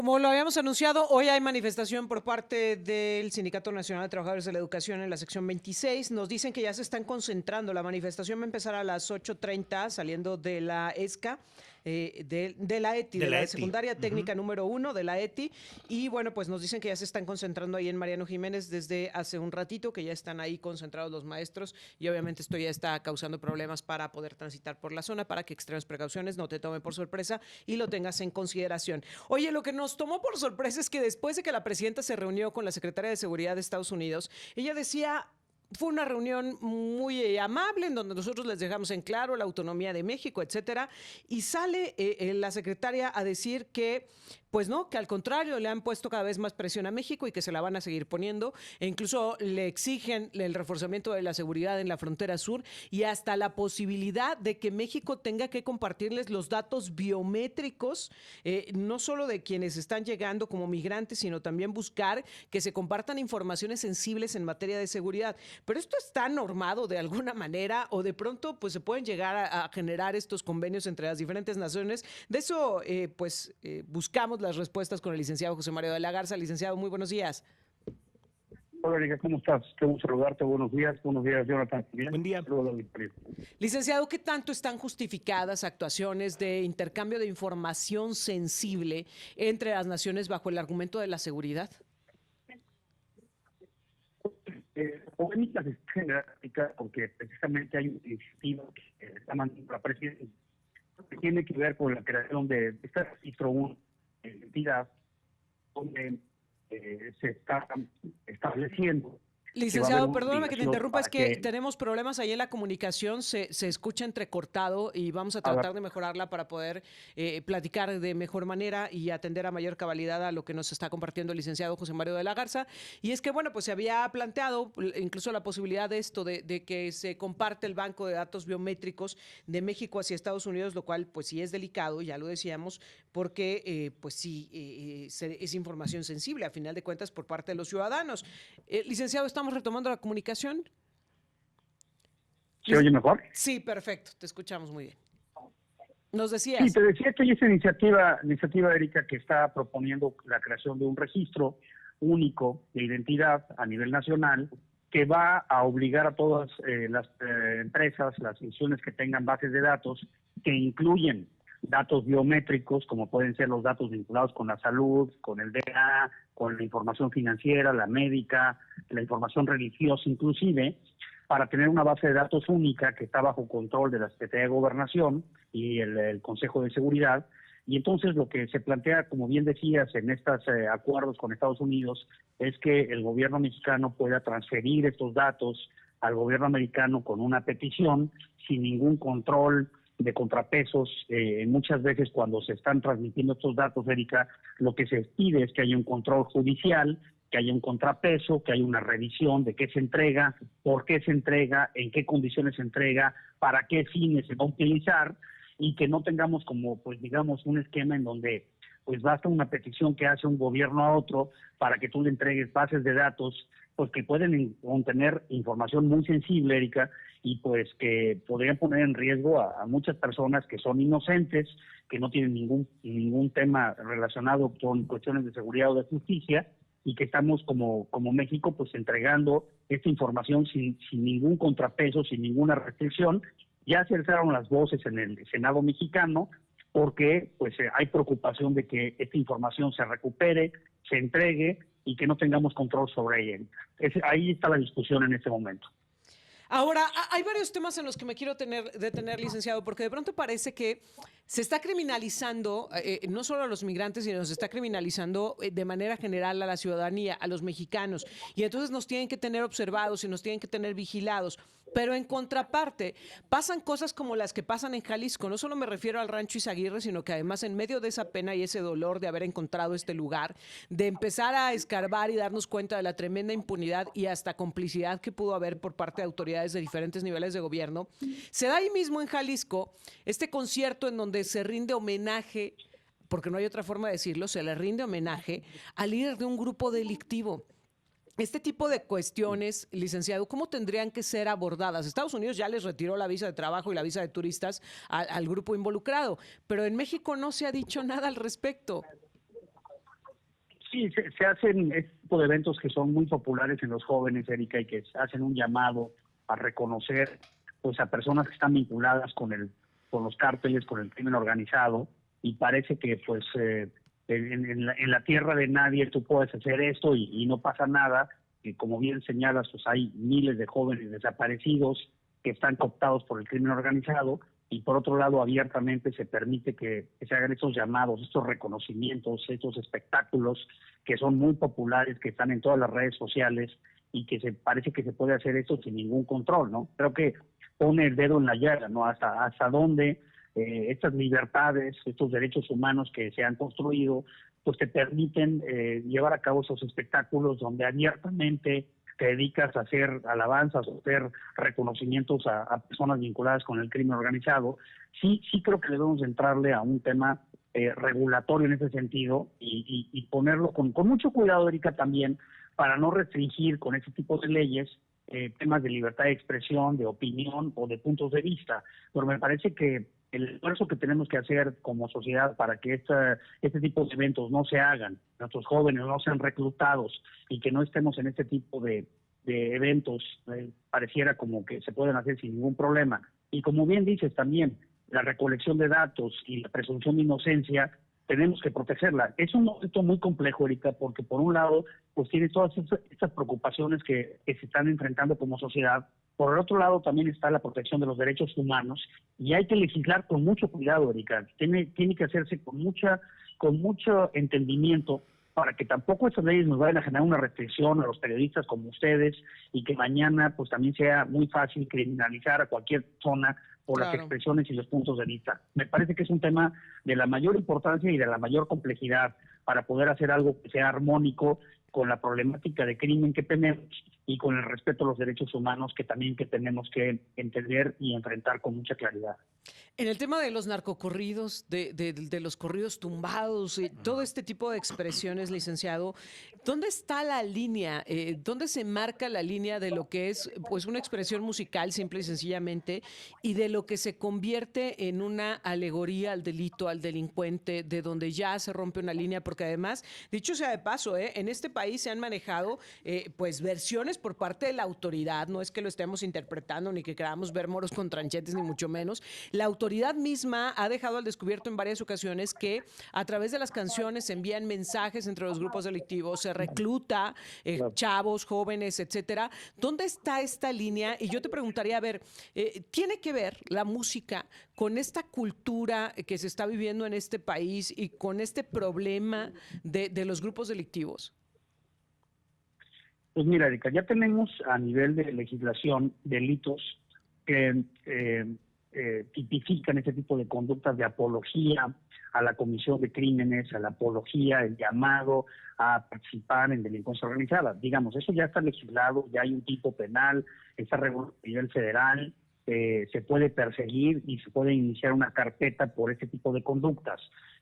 Como lo habíamos anunciado, hoy hay manifestación por parte del Sindicato Nacional de Trabajadores de la Educación en la sección 26. Nos dicen que ya se están concentrando. La manifestación va a empezar a las 8:30 saliendo de la ESCA, de la ETI, De de la la ETI. Secundaria Técnica número 1 de la ETI. Y bueno, pues nos dicen que ya se están concentrando ahí en Mariano Jiménez desde hace un ratito, que ya están ahí concentrados los maestros y obviamente esto ya está causando problemas para poder transitar por la zona, para que extremes precauciones no te tomen por sorpresa y lo tengas en consideración. Oye, lo que nos tomó por sorpresa es que después de que la presidenta se reunió con la secretaria de Seguridad de Estados Unidos, ella decía... Fue una reunión muy amable en donde nosotros les dejamos en claro la autonomía de México, etcétera, y sale la secretaria a decir que pues no, que al contrario le han puesto cada vez más presión a México y que se la van a seguir poniendo e incluso le exigen el reforzamiento de la seguridad en la frontera sur y hasta la posibilidad de que México tenga que compartirles los datos biométricos, no solo de quienes están llegando como migrantes, sino también buscar que se compartan informaciones sensibles en materia de seguridad. Pero esto está normado de alguna manera o de pronto pues se pueden llegar a generar estos convenios entre las diferentes naciones. De eso buscamos las respuestas con el licenciado José Mario de la Garza. Licenciado, muy buenos días. Hola, Erika, ¿cómo estás? Qué gusto saludarte. Buenos días, Jonathan. Bien. Buen día. Saludos a la auditoría. Licenciado, ¿qué tanto están justificadas actuaciones de intercambio de información sensible entre las naciones bajo el argumento de la seguridad? Polémica se genera porque precisamente hay una iniciativa que está mandando la presidencia que tiene que ver con la creación de este registro único de identidad donde se está estableciendo. Licenciado, perdóname que te interrumpa, es que tenemos problemas ahí en la comunicación, se escucha entrecortado y vamos a tratar de mejorarla para poder platicar de mejor manera y atender a mayor cabalidad a lo que nos está compartiendo el licenciado José Mario de la Garza. Y es que, bueno, pues se había planteado incluso la posibilidad de esto, de que se comparte el banco de datos biométricos de México hacia Estados Unidos, lo cual pues sí es delicado, ya lo decíamos, porque es información sensible, a final de cuentas, por parte de los ciudadanos. Licenciado, estamos retomando la comunicación. ¿Se oye mejor? Sí, perfecto, te escuchamos muy bien. Nos decías. Sí, te decía que hay esta iniciativa, Erika, que está proponiendo la creación de un registro único de identidad a nivel nacional que va a obligar a todas las empresas, las instituciones que tengan bases de datos que incluyen datos biométricos, como pueden ser los datos vinculados con la salud, con el DNA, con la información financiera, la médica, la información religiosa inclusive, para tener una base de datos única que está bajo control de la Secretaría de Gobernación y el Consejo de Seguridad. Y entonces lo que se plantea, como bien decías, en estos acuerdos con Estados Unidos, es que el gobierno mexicano pueda transferir estos datos al gobierno americano con una petición sin ningún control de contrapesos. Muchas veces cuando se están transmitiendo estos datos, Erika, lo que se pide es que haya un control judicial, que haya un contrapeso, que haya una revisión de qué se entrega, por qué se entrega, en qué condiciones se entrega, para qué fines se va a utilizar, y que no tengamos como, pues digamos, un esquema en donde pues basta una petición que hace un gobierno a otro para que tú le entregues bases de datos pues que pueden contener información muy sensible, Erika, y pues que podrían poner en riesgo a muchas personas que son inocentes, que no tienen ningún tema relacionado con cuestiones de seguridad o de justicia, y que estamos como México pues entregando esta información sin ningún contrapeso, sin ninguna restricción. Ya se alzaron las voces en el Senado mexicano porque pues hay preocupación de que esta información se recupere, se entregue y que no tengamos control sobre ella. Ahí está la discusión en este momento. Ahora, hay varios temas en los que me quiero detener, licenciado, porque de pronto parece que se está criminalizando no solo a los migrantes, sino se está criminalizando de manera general a la ciudadanía, a los mexicanos. Y entonces nos tienen que tener observados y nos tienen que tener vigilados. Pero en contraparte, pasan cosas como las que pasan en Jalisco. No solo me refiero al Rancho Izaguirre, sino que además en medio de esa pena y ese dolor de haber encontrado este lugar, de empezar a escarbar y darnos cuenta de la tremenda impunidad y hasta complicidad que pudo haber por parte de autoridades de diferentes niveles de gobierno, se da ahí mismo en Jalisco este concierto en donde se rinde homenaje, porque no hay otra forma de decirlo, se le rinde homenaje al líder de un grupo delictivo. Este tipo de cuestiones, licenciado, ¿cómo tendrían que ser abordadas? Estados Unidos ya les retiró la visa de trabajo y la visa de turistas al grupo involucrado, pero en México no se ha dicho nada al respecto. Sí, se hacen este tipo de eventos que son muy populares en los jóvenes, Erika, y que hacen un llamado a reconocer pues a personas que están vinculadas con los cárteles, con el crimen organizado, y parece que pues en la tierra de nadie tú puedes hacer esto y no pasa nada, y como bien señalas, pues hay miles de jóvenes desaparecidos que están cooptados por el crimen organizado, y por otro lado abiertamente se permite que se hagan estos llamados, estos reconocimientos, estos espectáculos que son muy populares, que están en todas las redes sociales, y que parece que se puede hacer esto sin ningún control, ¿no? Creo que pone el dedo en la llaga, ¿no? Hasta dónde estas libertades, estos derechos humanos que se han construido, pues te permiten llevar a cabo esos espectáculos donde abiertamente te dedicas a hacer alabanzas o hacer reconocimientos a personas vinculadas con el crimen organizado. Sí creo que debemos entrarle a un tema regulatorio en ese sentido, y ponerlo con mucho cuidado, Erika, también, para no restringir con ese tipo de leyes temas de libertad de expresión, de opinión o de puntos de vista. Pero me parece que el esfuerzo que tenemos que hacer como sociedad para que este tipo de eventos no se hagan, nuestros jóvenes no sean reclutados, y que no estemos en este tipo de eventos, pareciera como que se pueden hacer sin ningún problema. Y como bien dices también, la recolección de datos y la presunción de inocencia tenemos que protegerla. Es un momento muy complejo, Erika, porque por un lado, pues tiene todas estas preocupaciones que se están enfrentando como sociedad. Por el otro lado, también está la protección de los derechos humanos, y hay que legislar con mucho cuidado, Erika. Tiene que hacerse con mucho entendimiento, para que tampoco estas leyes nos vayan a generar una restricción a los periodistas como ustedes, y que mañana pues también sea muy fácil criminalizar a cualquier persona por las expresiones y los puntos de vista. Me parece que es un tema de la mayor importancia y de la mayor complejidad para poder hacer algo que sea armónico con la problemática de crimen que tenemos, y con el respeto a los derechos humanos que también que tenemos que entender y enfrentar con mucha claridad. En el tema de los narcocorridos, de los corridos tumbados, todo este tipo de expresiones, licenciado, ¿dónde está la línea? ¿Dónde se marca la línea de lo que es pues una expresión musical simple y sencillamente, y de lo que se convierte en una alegoría al delito, al delincuente, de donde ya se rompe una línea? Porque además, dicho sea de paso, en este país se han manejado pues versiones por parte de la autoridad, no es que lo estemos interpretando ni que queramos ver moros con tranchetes, ni mucho menos. La autoridad misma ha dejado al descubierto en varias ocasiones que a través de las canciones se envían mensajes entre los grupos delictivos, se recluta chavos, jóvenes, etcétera. ¿Dónde está esta línea? Y yo te preguntaría, a ver, ¿tiene que ver la música con esta cultura que se está viviendo en este país y con este problema de los grupos delictivos? Pues mira, Erika, ya tenemos a nivel de legislación delitos que tipifican ese tipo de conductas de apología a la comisión de crímenes, a la apología, el llamado a participar en delincuencia organizada. Digamos, eso ya está legislado, ya hay un tipo penal, está regulado a nivel federal, se puede perseguir y se puede iniciar una carpeta por este tipo de conductas.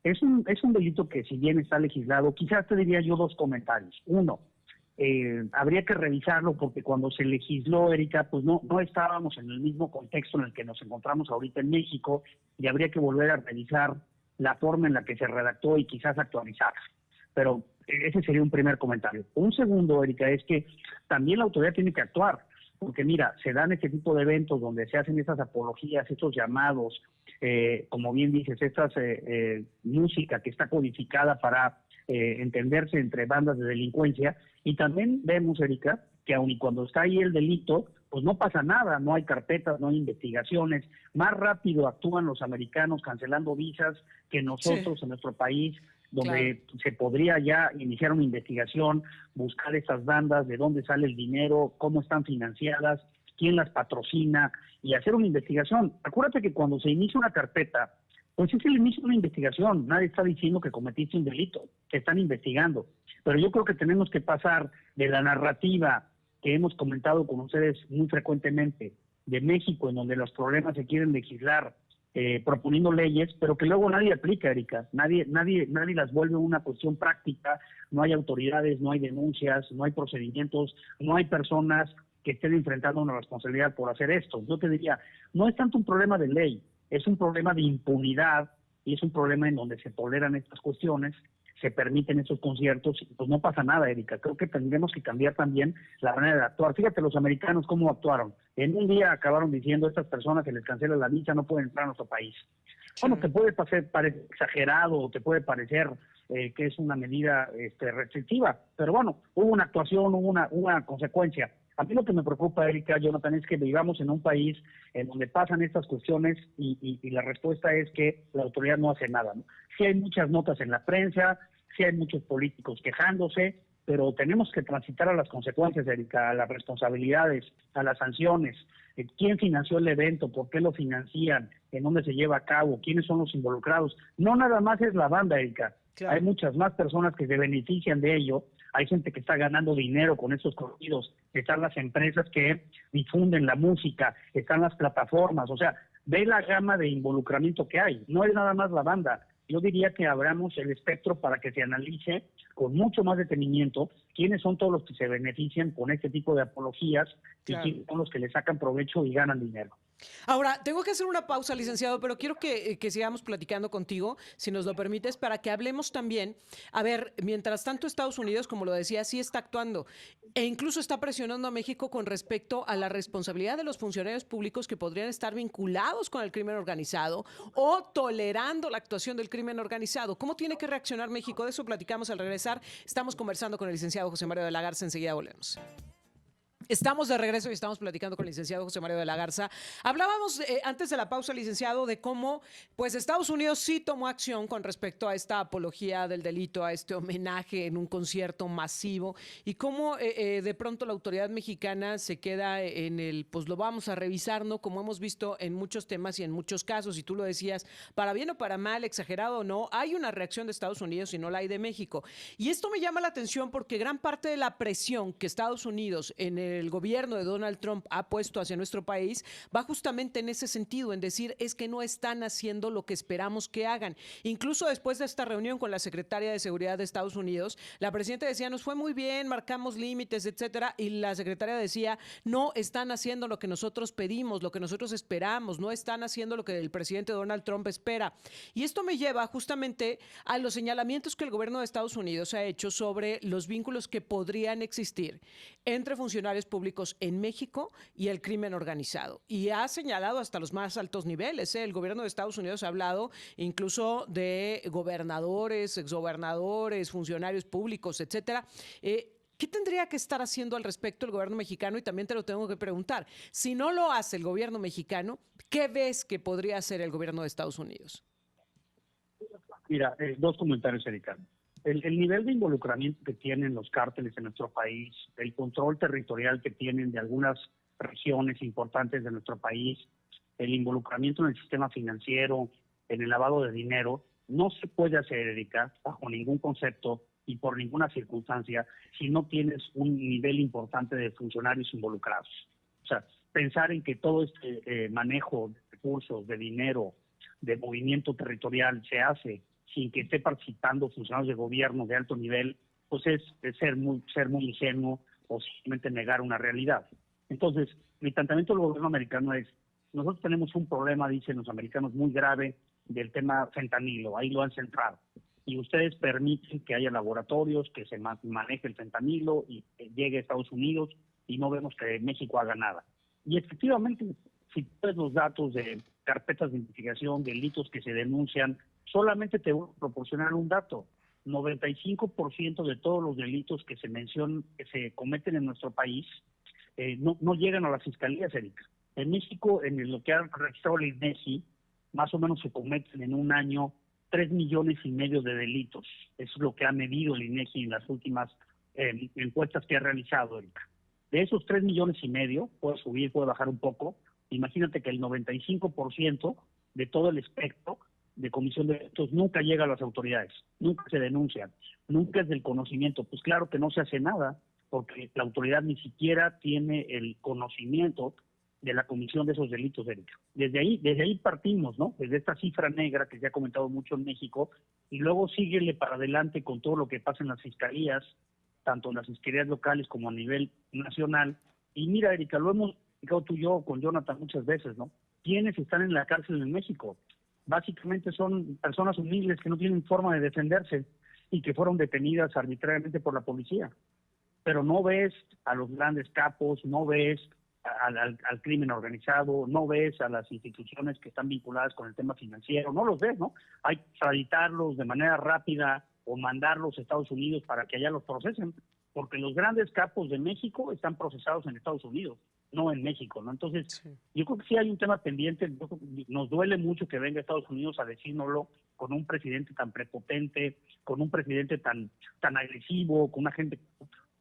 Es un delito que, si bien está legislado, quizás te diría yo dos comentarios. Uno, habría que revisarlo, porque cuando se legisló, Erika, pues no estábamos en el mismo contexto en el que nos encontramos ahorita en México, y habría que volver a revisar la forma en la que se redactó y quizás actualizar. Pero ese sería un primer comentario. Un segundo, Erika, es que también la autoridad tiene que actuar, porque mira, se dan este tipo de eventos donde se hacen estas apologías, estos llamados, como bien dices, estas música que está codificada para entenderse entre bandas de delincuencia, y también vemos, Erika, que aun y cuando está ahí el delito, pues no pasa nada, no hay carpetas, no hay investigaciones. Más rápido actúan los americanos cancelando visas que nosotros en nuestro país, donde se podría ya iniciar una investigación, buscar esas bandas, de dónde sale el dinero, cómo están financiadas, quién las patrocina, y hacer una investigación. Acuérdate que cuando se inicia una carpeta, pues es el inicio de una investigación. Nadie está diciendo que cometiste un delito, que están investigando. Pero yo creo que tenemos que pasar de la narrativa que hemos comentado con ustedes muy frecuentemente de México, en donde los problemas se quieren legislar proponiendo leyes, pero que luego nadie aplica, Erika. Nadie las vuelve una cuestión práctica. No hay autoridades, no hay denuncias, no hay procedimientos, no hay personas que estén enfrentando una responsabilidad por hacer esto. Yo te diría, no es tanto un problema de ley, es un problema de impunidad, y es un problema en donde se toleran estas cuestiones. se permiten estos conciertos, pues no pasa nada, Erika. Creo que tendremos que cambiar también la manera de actuar. Fíjate los americanos cómo actuaron. En un día acabaron diciendo a estas personas que les cancela la visa, no pueden entrar a nuestro país. Sí. Bueno, te puede parecer exagerado, o te puede parecer que es una medida restrictiva, pero bueno, hubo una actuación, hubo una consecuencia. A mí lo que me preocupa, Erika, Jonathan, es que vivamos en un país en donde pasan estas cuestiones y la respuesta es que la autoridad no hace nada, ¿no? Sí hay muchas notas en la prensa, sí hay muchos políticos quejándose, pero tenemos que transitar a las consecuencias, Erika, a las responsabilidades, a las sanciones. ¿Quién financió el evento? ¿Por qué lo financian? ¿En dónde se lleva a cabo? ¿Quiénes son los involucrados? No nada más es la banda, Erika. Claro. Hay muchas más personas que se benefician de ello. Hay gente que está ganando dinero con estos corridos. Están las empresas que difunden la música, están las plataformas. O sea, ve la gama de involucramiento que hay. No es nada más la banda. Yo diría que abramos el espectro para que se analice con mucho más detenimiento quiénes son todos los que se benefician con este tipo de apologías, claro, y quiénes son los que le sacan provecho y ganan dinero. Ahora, tengo que hacer una pausa, licenciado, pero quiero que sigamos platicando contigo, si nos lo permites, para que hablemos también. A ver, mientras tanto, Estados Unidos, como lo decía, sí está actuando e incluso está presionando a México con respecto a la responsabilidad de los funcionarios públicos que podrían estar vinculados con el crimen organizado o tolerando la actuación del crimen organizado. ¿Cómo tiene que reaccionar México? De eso platicamos al regresar. Estamos conversando con el licenciado José Mario de la Garza. Enseguida volvemos. Estamos de regreso y estamos platicando con el licenciado José Mario de la Garza. Hablábamos antes de la pausa, licenciado, de cómo pues Estados Unidos sí tomó acción con respecto a esta apología del delito, a este homenaje en un concierto masivo y cómo de pronto la autoridad mexicana se queda en el, pues lo vamos a revisar, ¿no? Como hemos visto en muchos temas y en muchos casos, y tú lo decías, para bien o para mal, exagerado o no, hay una reacción de Estados Unidos y no la hay de México. Y esto me llama la atención porque gran parte de la presión que Estados Unidos en el gobierno de Donald Trump ha puesto hacia nuestro país va justamente en ese sentido, en decir es que no están haciendo lo que esperamos que hagan. Incluso después de esta reunión con la secretaria de Seguridad de Estados Unidos, la presidenta decía, nos fue muy bien, marcamos límites, etcétera, y la secretaria decía, no están haciendo lo que nosotros pedimos, lo que nosotros esperamos, no están haciendo lo que el presidente Donald Trump espera. Y esto me lleva justamente a los señalamientos que el gobierno de Estados Unidos ha hecho sobre los vínculos que podrían existir entre funcionarios públicos en México y el crimen organizado. Y ha señalado hasta los más altos niveles. El gobierno de Estados Unidos ha hablado incluso de gobernadores, exgobernadores, funcionarios públicos, etcétera. ¿Qué tendría que estar haciendo al respecto el gobierno mexicano? Y también te lo tengo que preguntar. Si no lo hace el gobierno mexicano, ¿qué ves que podría hacer el gobierno de Estados Unidos? Mira, dos comentarios, Erika. El nivel de involucramiento que tienen los cárteles en nuestro país, el control territorial que tienen de algunas regiones importantes de nuestro país, el involucramiento en el sistema financiero, en el lavado de dinero, no se puede hacer, Erika, bajo ningún concepto y por ninguna circunstancia si no tienes un nivel importante de funcionarios involucrados. O sea, pensar en que todo este manejo de recursos, de dinero, de movimiento territorial se hace sin que esté participando funcionarios de gobierno de alto nivel, pues es ser muy ingenuo o simplemente negar una realidad. Entonces, mi planteamiento del gobierno americano es, nosotros tenemos un problema, dicen los americanos, muy grave del tema fentanilo, ahí lo han centrado. Y ustedes permiten que haya laboratorios, que se maneje el fentanilo y que llegue a Estados Unidos y no vemos que México haga nada. Y efectivamente, si tú ves los datos de carpetas de investigación, delitos que se denuncian, solamente te voy a proporcionar un dato. 95% de todos los delitos que se mencionan, que se cometen en nuestro país, no llegan a las fiscalías, Erika. En México, en lo que ha registrado el INEGI, más o menos se cometen en un año 3,5 millones de delitos. Eso es lo que ha medido el INEGI en las últimas encuestas que ha realizado, Erika. De esos 3,5 millones, puede subir, puede bajar un poco. Imagínate que el 95% de todo el espectro de comisión de delitos nunca llega a las autoridades, nunca se denuncia, nunca es del conocimiento. Pues claro que no se hace nada, porque la autoridad ni siquiera tiene el conocimiento de la comisión de esos delitos, Erika. Desde ahí partimos, ¿no? Desde esta cifra negra que se ha comentado mucho en México, y luego síguele para adelante con todo lo que pasa en las fiscalías, tanto en las fiscalías locales como a nivel nacional. Y mira, Erika, lo hemos explicado tú y yo con Jonathan muchas veces, ¿no? ¿Quiénes están en la cárcel en México? Básicamente son personas humildes que no tienen forma de defenderse. y que fueron detenidas arbitrariamente por la policía. Pero no ves a los grandes capos, no ves al crimen organizado, no ves a las instituciones que están vinculadas con el tema financiero, no los ves, ¿no? Hay que extraditarlos de manera rápida o mandarlos a Estados Unidos para que allá los procesen, porque los grandes capos de México están procesados en Estados Unidos, no en México, ¿no? Entonces, sí, yo creo que sí hay un tema pendiente. Nos duele mucho que venga a Estados Unidos a decírnoslo con un presidente tan prepotente, con un presidente tan agresivo, con una gente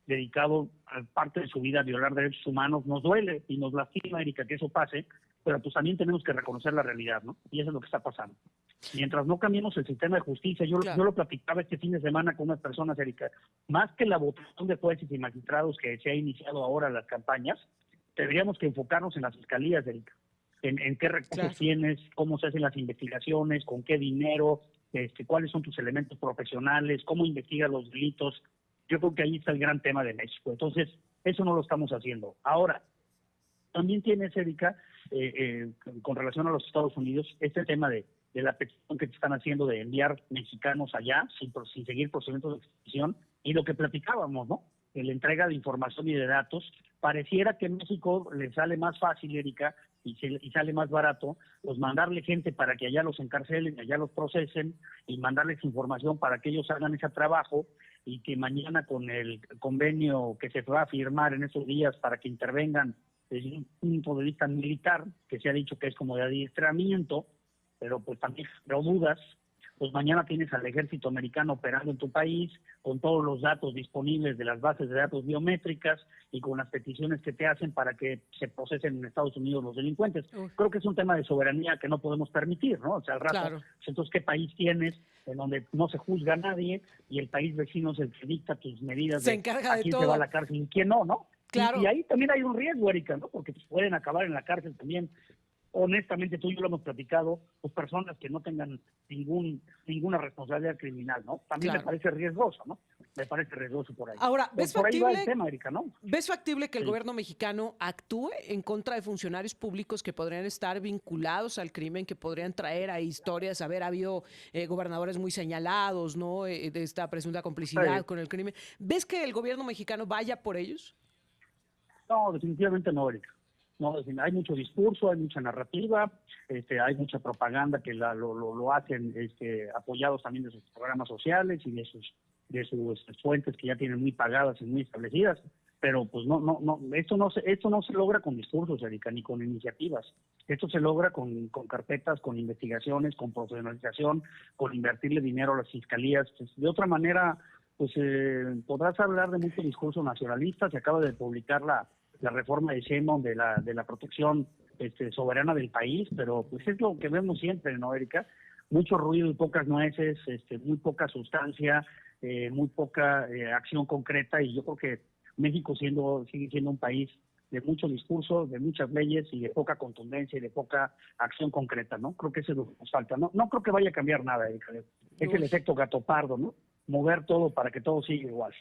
dedicado a parte de su vida a violar derechos humanos. Nos duele y nos lastima, Erika, que eso pase, pero pues también tenemos que reconocer la realidad, ¿no? Y eso es lo que está pasando. Mientras no cambiemos el sistema de justicia, yo lo platicaba este fin de semana con unas personas, Erika, más que la votación de jueces y magistrados que se ha iniciado ahora las campañas, tendríamos que enfocarnos en las fiscalías, Erika, en qué recursos tienes, cómo se hacen las investigaciones, con qué dinero, cuáles son tus elementos profesionales, cómo investigas los delitos. Yo creo que ahí está el gran tema de México. Entonces, eso no lo estamos haciendo. Ahora, también tienes, Erika, con relación a los Estados Unidos, este tema de la petición que te están haciendo de enviar mexicanos allá sin seguir procedimientos de extradición, y lo que platicábamos, ¿no? La entrega de información y de datos. Pareciera que en México le sale más fácil, Erika, y sale más barato, pues mandarle gente para que allá los encarcelen, allá los procesen, y mandarles información para que ellos hagan ese trabajo, y que mañana con el convenio que se va a firmar en esos días para que intervengan desde un punto de vista militar, que se ha dicho que es como de adiestramiento, pero pues también no dudas, pues mañana tienes al ejército americano operando en tu país, con todos los datos disponibles de las bases de datos biométricas y con las peticiones que te hacen para que se procesen en Estados Unidos los delincuentes. Creo que es un tema de soberanía que no podemos permitir, ¿no? O sea, al rato, entonces, ¿qué país tienes en donde no se juzga a nadie y el país vecino es el que dicta tus medidas se encarga de quién todo. Se va a la cárcel y quién no, ¿no? Claro. Y ahí también hay un riesgo, Erika, ¿no? Porque pueden acabar en la cárcel también. Honestamente, tú y yo lo hemos platicado, pues personas que no tengan ninguna responsabilidad criminal, ¿no? También me parece riesgoso, ¿no? Me parece riesgoso por ahí. Ahora, ¿ves por factible, ahí va el tema, Erika, ¿no? ¿Ves factible que el gobierno mexicano actúe en contra de funcionarios públicos que podrían estar vinculados al crimen, que podrían traer a historias? Ha habido gobernadores muy señalados, ¿no? De esta presunta complicidad con el crimen. ¿Ves que el gobierno mexicano vaya por ellos? No, definitivamente no, Erika. No, hay mucho discurso, hay mucha narrativa, hay mucha propaganda que lo hacen apoyados también de sus programas sociales y de sus fuentes que ya tienen muy pagadas y muy establecidas, pero pues esto no se logra con discursos, Erika, ni con iniciativas. Esto se logra con carpetas, con investigaciones, con profesionalización, con invertirle dinero a las fiscalías. Pues, de otra manera, pues podrás hablar de mucho discurso nacionalista. Se acaba de publicar la reforma de Sheinbaum de la protección soberana del país, pero pues es lo que vemos siempre, ¿no, Erika? Mucho ruido y pocas nueces, muy poca sustancia, muy poca acción concreta, y yo creo que México sigue siendo un país de mucho discurso, de muchas leyes y de poca contundencia y de poca acción concreta, ¿no? Creo que eso es lo que nos falta. No creo que vaya a cambiar nada, Erika. Es el efecto gato pardo, ¿no? Mover todo para que todo siga igual.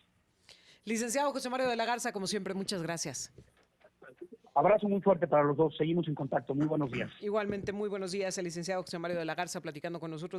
Licenciado José Mario de la Garza, como siempre, muchas gracias. Abrazo muy fuerte para los dos. Seguimos en contacto. Muy buenos días. Igualmente, muy buenos días. El licenciado José Mario de la Garza platicando con nosotros.